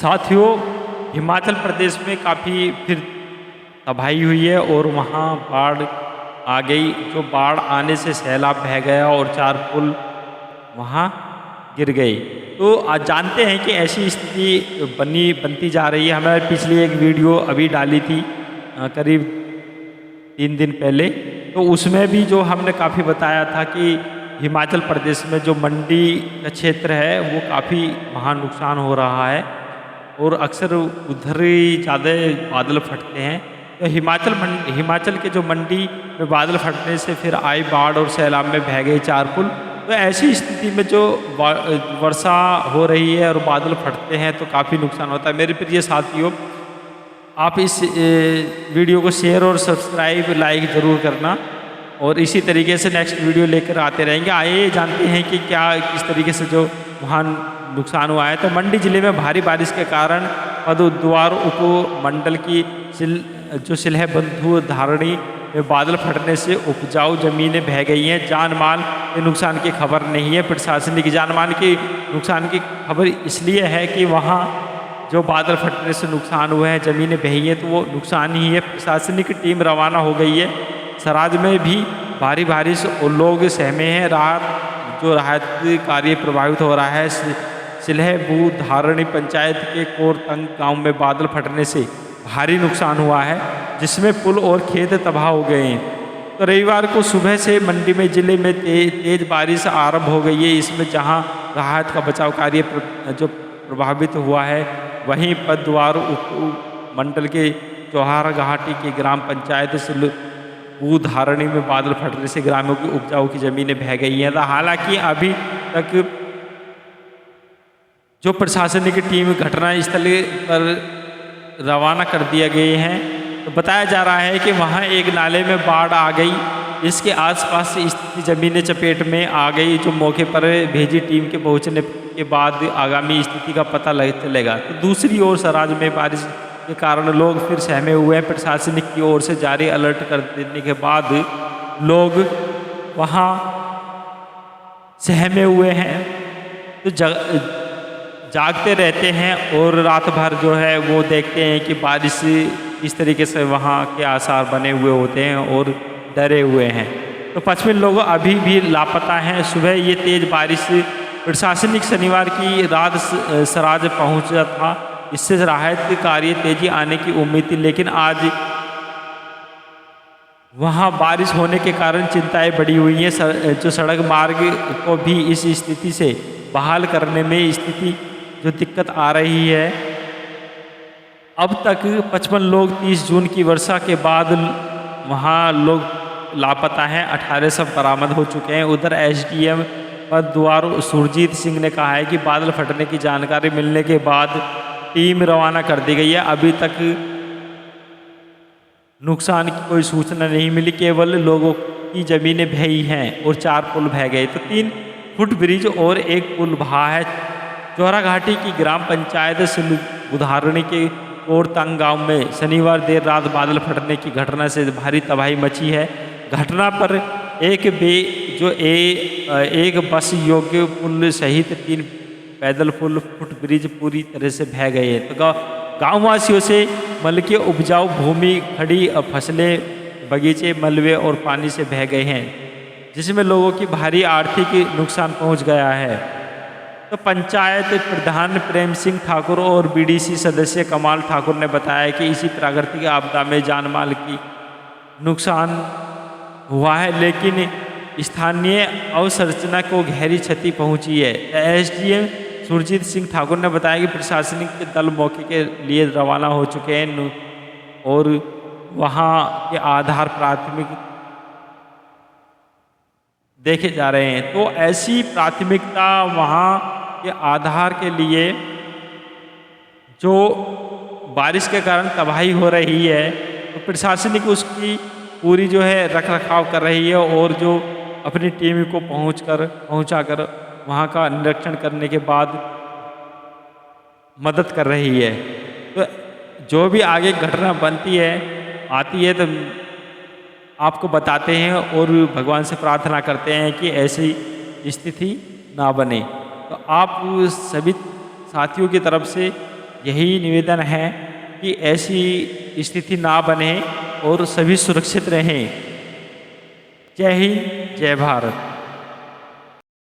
साथियों, हिमाचल प्रदेश में काफ़ी फिर तबाही हुई है और वहाँ बाढ़ आ गई। जो बाढ़ आने से सैलाब बह गया और 4 पुल वहाँ गिर गए। तो आज जानते हैं कि ऐसी स्थिति बनती जा रही है। हमें पिछली एक वीडियो अभी डाली थी करीब 3 दिन पहले, तो उसमें भी जो हमने काफ़ी बताया था कि हिमाचल प्रदेश में जो मंडी का क्षेत्र है वो काफ़ी वहाँ नुकसान हो रहा है और अक्सर उधर ही ज़्यादा बादल फटते हैं। तो हिमाचल के जो मंडी में बादल फटने से फिर आई बाढ़ और सैलाब में बह गए 4 पुल। तो ऐसी स्थिति में जो वर्षा हो रही है और बादल फटते हैं तो काफ़ी नुकसान होता है। मेरे प्रिय साथियों, आप इस वीडियो को शेयर और सब्सक्राइब लाइक ज़रूर करना और इसी तरीके से नेक्स्ट वीडियो लेकर आते रहेंगे। आइए जानते हैं कि क्या किस तरीके से जो वहाँ नुकसान हुआ है। तो मंडी जिले में भारी बारिश के कारण पदद्वार उपमंडल की जो सिलह बंधु धारणी में बादल फटने से उपजाऊ जमीनें बह गई हैं। जान माल के नुकसान की खबर नहीं है। प्रशासनिक जान माल के नुकसान की खबर इसलिए है कि वहाँ जो बादल फटने से नुकसान हुए हैं, ज़मीनें बही हैं, तो वो नुकसान ही है। प्रशासनिक टीम रवाना हो गई है। सराज में भी भारी बारिश और लोग सहमे हैं। राहत कार्य प्रभावित हो रहा है। सिलह बू धारणी पंचायत के कोरतंग गांव में बादल फटने से भारी नुकसान हुआ है, जिसमें पुल और खेत तबाह हो गए हैं। तो रविवार को सुबह से मंडी में जिले में तेज बारिश आरंभ हो गई है। इसमें जहां राहत का बचाव कार्य जो प्रभावित हुआ है, वहीं पदद्वार उपमंडल के चौहारा घाटी की ग्राम पंचायत सिलबू धारणी में बादल फटने से ग्रामीणों की उपजाऊ की जमीनें बह गई हैं। हालांकि अभी तक जो प्रशासनिक टीम घटनास्थल पर रवाना कर दिए गए हैं। तो बताया जा रहा है कि वहाँ एक नाले में बाढ़ आ गई। इसके आसपास स्थिति जमीनें चपेट में आ गई। जो मौके पर भेजी टीम के पहुँचने के बाद आगामी स्थिति का पता चलेगा। तो दूसरी ओर सराज में बारिश के कारण लोग फिर सहमे हुए हैं। प्रशासनिक की ओर से जारी अलर्ट कर देने के बाद लोग वहाँ सहमे हुए हैं, तो जागते रहते हैं और रात भर जो है वो देखते हैं कि बारिश इस तरीके से वहाँ के आसार बने हुए होते हैं और डरे हुए हैं। तो 55 लोग अभी भी लापता हैं। सुबह ये तेज़ बारिश प्रशासनिक शनिवार की रात सराज पहुँचा था। इससे राहत कार्य तेजी आने की उम्मीद थी, लेकिन आज वहाँ बारिश होने के कारण चिंताएं बढ़ी हुई हैं। जो सड़क मार्ग को भी इस स्थिति से बहाल करने में स्थिति जो दिक्कत आ रही है। अब तक 55 लोग 30 जून की वर्षा के बाद वहाँ लोग लापता हैं। 18 सब बरामद हो चुके हैं। उधर एसडीएम पदद्वार सुरजीत सिंह ने कहा है कि बादल फटने की जानकारी मिलने के बाद टीम रवाना कर दी गई है। अभी तक नुकसान की कोई सूचना नहीं मिली, केवल लोगों की ज़मीनें बही हैं और 4 पुल बह गए। तो 3 फुट ब्रिज और 1 पुल बहा है। चौहारा घाटी की ग्राम पंचायत सिलबू धारणी के कोरतंग गांव में शनिवार देर रात बादल फटने की घटना से भारी तबाही मची है। घटना पर एक बस योग्य पुल सहित 3 पैदल पुल फुट ब्रिज पूरी तरह से बह गए। तो गाँव वासियों से मल के उपजाऊ भूमि, खड़ी फसलें, बगीचे मलबे और पानी से बह गए हैं, जिसमें लोगों की भारी आर्थिक नुकसान पहुंच गया है। तो पंचायत प्रधान प्रेम सिंह ठाकुर और बीडीसी सदस्य कमाल ठाकुर ने बताया कि इसी प्राकृतिक आपदा में जान माल की नुकसान हुआ है, लेकिन स्थानीय अवसंरचना को गहरी क्षति पहुंची है। एसडीएम सुरजीत सिंह ठाकुर ने बताया कि प्रशासनिक दल मौके के लिए रवाना हो चुके हैं और वहाँ के आधार प्राथमिक देखे जा रहे हैं। तो ऐसी प्राथमिकता वहाँ के आधार के लिए जो बारिश के कारण तबाही हो रही है, तो प्रशासनिक उसकी पूरी जो है रख रखाव कर रही है और जो अपनी टीम को पहुँचाकर वहाँ का निरीक्षण करने के बाद मदद कर रही है। तो जो भी आगे घटना बनती है आती है तो आपको बताते हैं और भगवान से प्रार्थना करते हैं कि ऐसी स्थिति ना बने। तो आप सभी साथियों की तरफ से यही निवेदन है कि ऐसी स्थिति ना बने और सभी सुरक्षित रहें। जय हिंद, जय भारत।